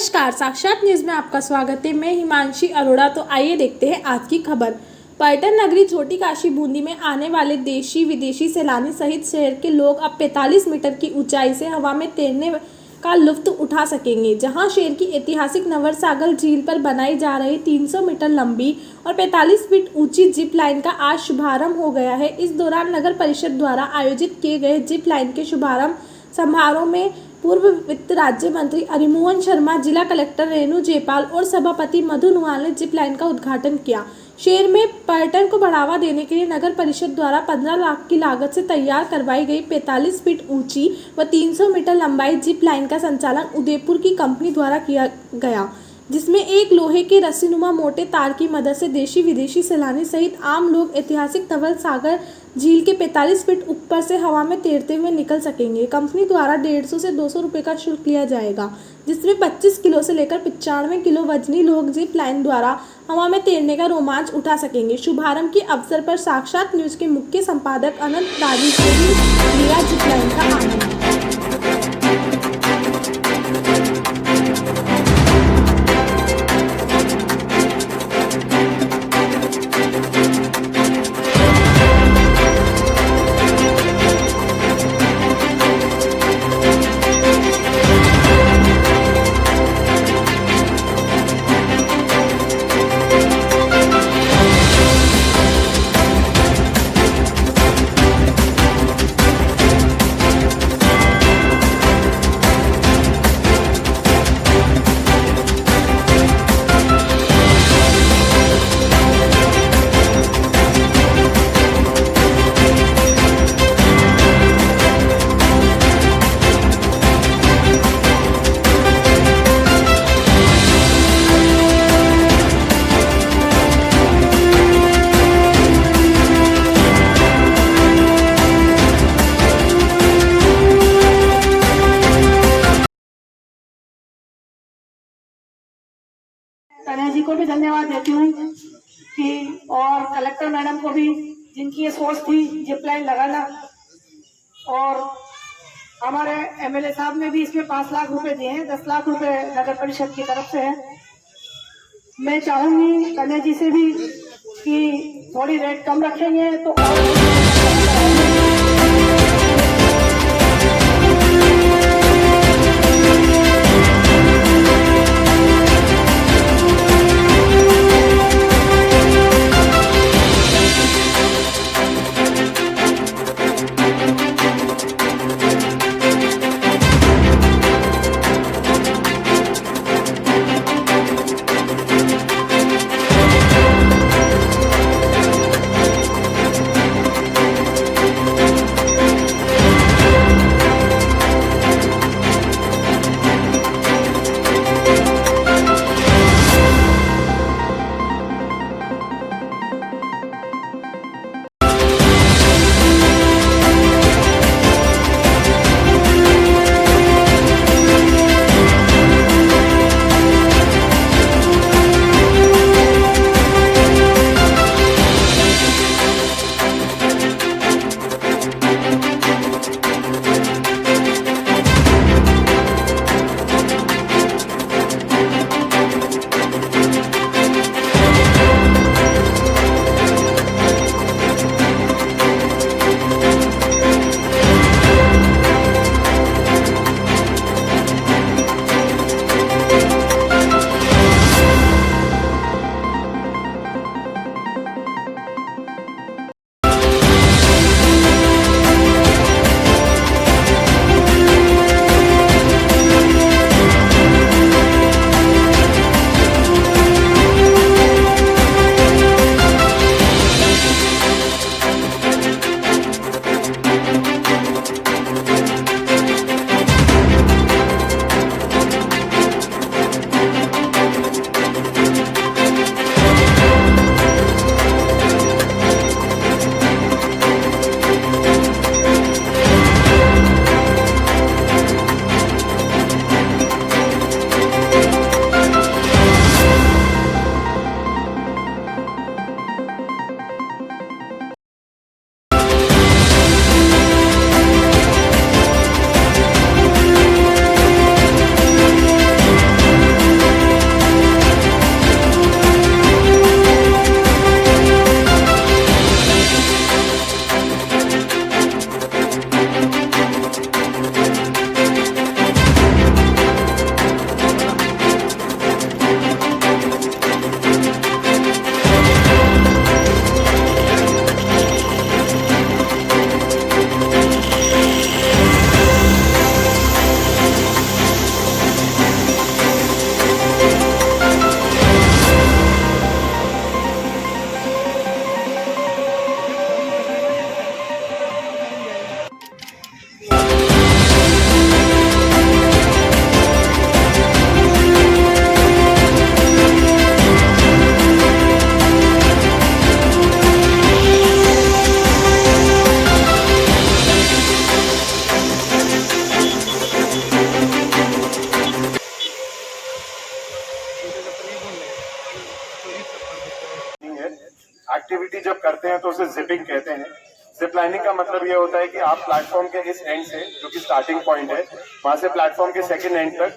नमस्कार, साक्षात न्यूज़ में आपका स्वागत है। मैं हिमांशी अरोड़ा। तो आइए देखते हैं आज की खबर। पर्यटन नगरी छोटी काशी बूंदी में आने वाले देशी विदेशी सैलानी सहित शहर के लोग अब 45 मीटर की ऊंचाई से हवा में तैरने का लुत्फ उठा सकेंगे, जहां शहर की ऐतिहासिक नवरसागर झील पर बनाई जा रही 300 मीटर लंबी और 45 फीट ऊंची जिप लाइन का आज शुभारंभ हो गया है। इस दौरान नगर परिषद द्वारा आयोजित किए गए जिप लाइन के शुभारंभ समारोह में पूर्व वित्त राज्य मंत्री अरिमोहन शर्मा, जिला कलेक्टर रेणु जयपाल और सभापति मधु नुआल ने जिप लाइन का उद्घाटन किया। शहर में पर्यटन को बढ़ावा देने के लिए नगर परिषद द्वारा 15 लाख की लागत से तैयार करवाई गई 45 फीट ऊंची व 300 मीटर लंबाई जिप लाइन का संचालन उदयपुर की कंपनी द्वारा किया गया, जिसमें एक लोहे के रस्सीनुमा मोटे तार की मदद से देशी विदेशी सैलानी सहित आम लोग ऐतिहासिक नवरसागर झील के 45 फीट ऊपर से हवा में तैरते हुए निकल सकेंगे। कंपनी द्वारा 150 से 200 रुपये का शुल्क लिया जाएगा, जिसमें 25 किलो से लेकर 95 किलो वजनी लोग जिप लाइन द्वारा हवा में तैरने का रोमांच उठा सकेंगे। शुभारंभ के अवसर पर साक्षात न्यूज के मुख्य संपादक अनंत राजेश ने भी लिया जिप लाइन का आनंद। कन्हैया जी को भी धन्यवाद देती हूँ कि और कलेक्टर मैडम को भी, जिनकी ये सोच थी जिप लाइन लगाना, और हमारे एमएलए साहब ने भी इसमें 5 लाख रुपए दिए हैं। 10 लाख रुपए नगर परिषद की तरफ से है। मैं चाहूंगी कन्हैया जी से भी कि थोड़ी रेट कम रखेंगे तो एक्टिविटी जब करते हैं तो उसे जिपिंग कहते हैं। जिप लाइनिंग का मतलब ये होता है कि आप प्लेटफॉर्म के इस एंड से, जो कि स्टार्टिंग पॉइंट है, वहां से प्लेटफॉर्म के सेकंड एंड तक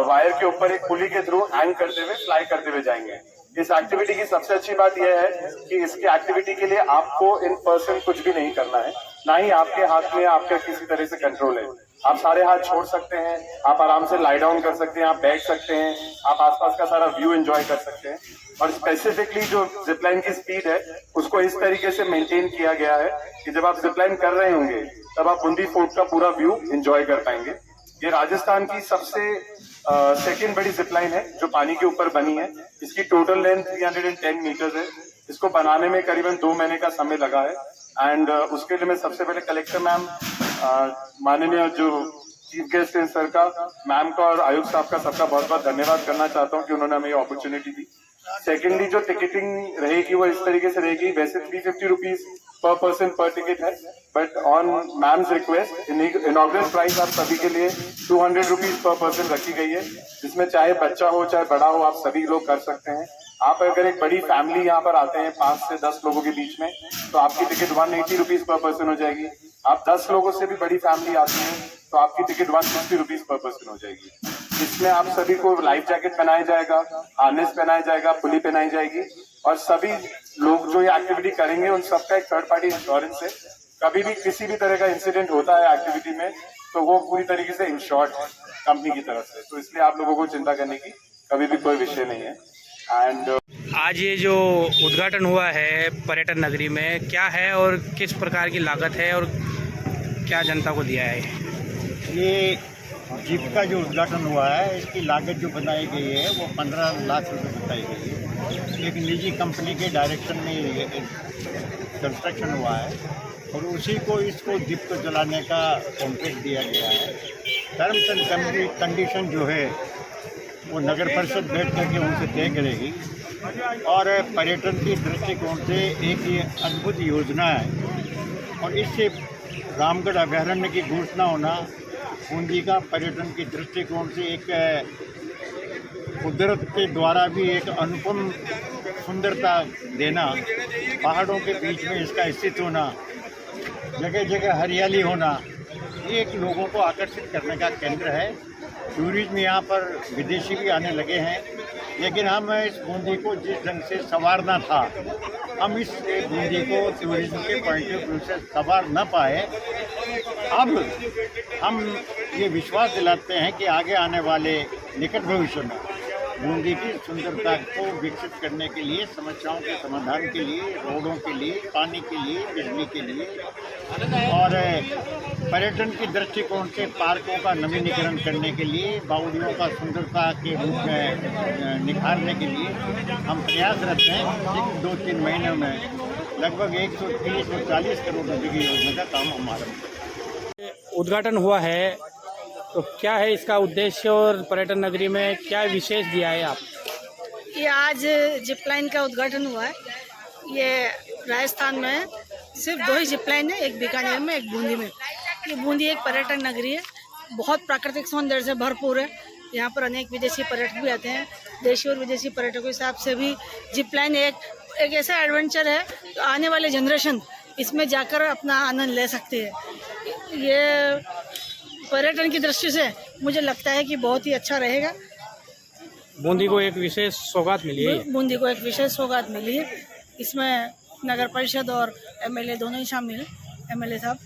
वायर के ऊपर एक पुली के थ्रू हैंग करते हुए फ्लाई करते हुए जाएंगे। इस एक्टिविटी की सबसे अच्छी बात यह है कि इसकी एक्टिविटी के लिए आपको इन पर्सन कुछ भी नहीं करना है, ना ही आपके हाथ में आपका किसी तरह से कंट्रोल है। आप सारे हाथ छोड़ सकते हैं, आप आराम से लाई डाउन कर सकते हैं, आप बैठ सकते हैं, आप आसपास का सारा व्यू एंजॉय कर सकते हैं। और स्पेसिफिकली जो जिपलाइन की स्पीड है उसको इस तरीके से मेंटेन किया गया है कि जब आप जिपलाइन कर रहे होंगे तब आप बूंदी फोर्ट का पूरा व्यू एंजॉय कर पाएंगे। ये राजस्थान की सबसे सेकेंड बड़ी जिपलाइन है जो पानी के ऊपर बनी है। इसकी टोटल लेंथ 310 मीटर है। इसको बनाने में करीबन 2 महीने का समय लगा है। एंड उसके लिए मैं सबसे पहले कलेक्टर मैम, माननीय जो चीफ गेस्ट हैं सर का, मैम का और आयुक्त साहब का, सबका बहुत बहुत धन्यवाद करना चाहता हूँ कि उन्होंने हमें ये अपॉर्चुनिटी दी। सेकेंडली जो टिकटिंग रहेगी वो इस तरीके से रहेगी, वैसे 350 रुपीज पर पर्सन पर टिकट है, but on ma'am's request inaugural price आप सभी के लिए 200 रुपीज पर पर्सन रखी गई है, जिसमें चाहे बच्चा हो चाहे बड़ा हो आप सभी लोग कर सकते हैं। आप अगर एक बड़ी फैमिली यहाँ पर आते हैं 5 से 10 लोगों के बीच में, तो आपकी टिकट 180 रुपीज पर पर्सन हो जाएगी। आप 10 लोगों से भी बड़ी फैमिली आती है तो आपकी टिकट 150 रुपीज पर पर्सन हो जाएगी। इसमें आप सभी को लाइफ जैकेट पहनाया जाएगा, हार्नेस पहनाया जाएगा, पुली पहनाई जाएगी, और सभी लोग जो ये एक्टिविटी करेंगे उन सबका एक थर्ड पार्टी इंश्योरेंस है। कभी भी किसी भी तरह का इंसिडेंट होता है एक्टिविटी में तो वो पूरी तरीके से इंश्योर्ड है कंपनी की तरफ से, तो इसलिए आप लोगों को चिंता करने की कभी भी कोई विषय नहीं है। एंड आज ये जो उद्घाटन हुआ है पर्यटन नगरी में, क्या है और किस प्रकार की लागत है और क्या जनता को दिया है? ये जिप का जो उद्घाटन हुआ है इसकी लागत जो बनाई गई है वो 15 लाख रुपए बताई गई है। एक निजी कंपनी के डायरेक्शन में ये कंस्ट्रक्शन हुआ है और उसी को इसको जिप को चलाने का कॉन्ट्रैक्ट दिया गया है। टर्म्स एंड कंडीशन जो है वो नगर परिषद बैठ करके उनसे तय करेगी, और पर्यटन की दृष्टिकोण से एक ये अद्भुत योजना है। और इससे रामगढ़ अभयारण्य की घोषणा होना बूंदी का पर्यटन की दृष्टिकोण से एक कुदरत के द्वारा भी एक अनुपम सुंदरता देना, पहाड़ों के बीच में इसका स्थित होना, जगह जगह हरियाली होना, ये एक लोगों को आकर्षित करने का केंद्र है। टूरिज्म यहाँ पर विदेशी भी आने लगे हैं, लेकिन हम इस बूंदी को जिस ढंग से संवारना था, हम इस बूंदी को टूरिज्म के पॉइंट ऑफ व्यू से संवार न पाए। अब हम ये विश्वास दिलाते हैं कि आगे आने वाले निकट भविष्य में बूंदी की सुंदरता को विकसित करने के लिए, समस्याओं के समाधान के लिए, रोडों के लिए, पानी के लिए, बिजली के लिए और पर्यटन की दृष्टिकोण से पार्कों का नवीनीकरण करने के लिए, बावड़ियों का सुंदरता के रूप में निखारने के लिए हम प्रयासरत हैं। 2-3 महीनों में लगभग 130-140 करोड़ रुपये की योजना का काम हमारा उद्घाटन हुआ है तो क्या है इसका उद्देश्य और पर्यटन नगरी में क्या विशेष दिया है आप? ये आज जिप लाइन का उद्घाटन हुआ है। ये राजस्थान में सिर्फ 2 ही जिप लाइन है, एक बीकानेर में, एक बूंदी में। ये बूंदी एक पर्यटन नगरी है, बहुत प्राकृतिक सौंदर्य से भरपूर है। यहाँ पर अनेक विदेशी पर्यटक भी आते हैं। देशी और विदेशी पर्यटकों के हिसाब से भी जिप लाइन एक ऐसा एडवेंचर है तो आने वाले जनरेशन इसमें जाकर अपना आनंद ले सकते हैं। ये पर्यटन की दृष्टि से मुझे लगता है कि बहुत ही अच्छा रहेगा। बूंदी को एक विशेष सौगात मिली है। बूंदी को एक विशेष सौगात मिली है। इसमें नगर परिषद और एमएलए दोनों ही शामिल हैं, एमएलए साहब।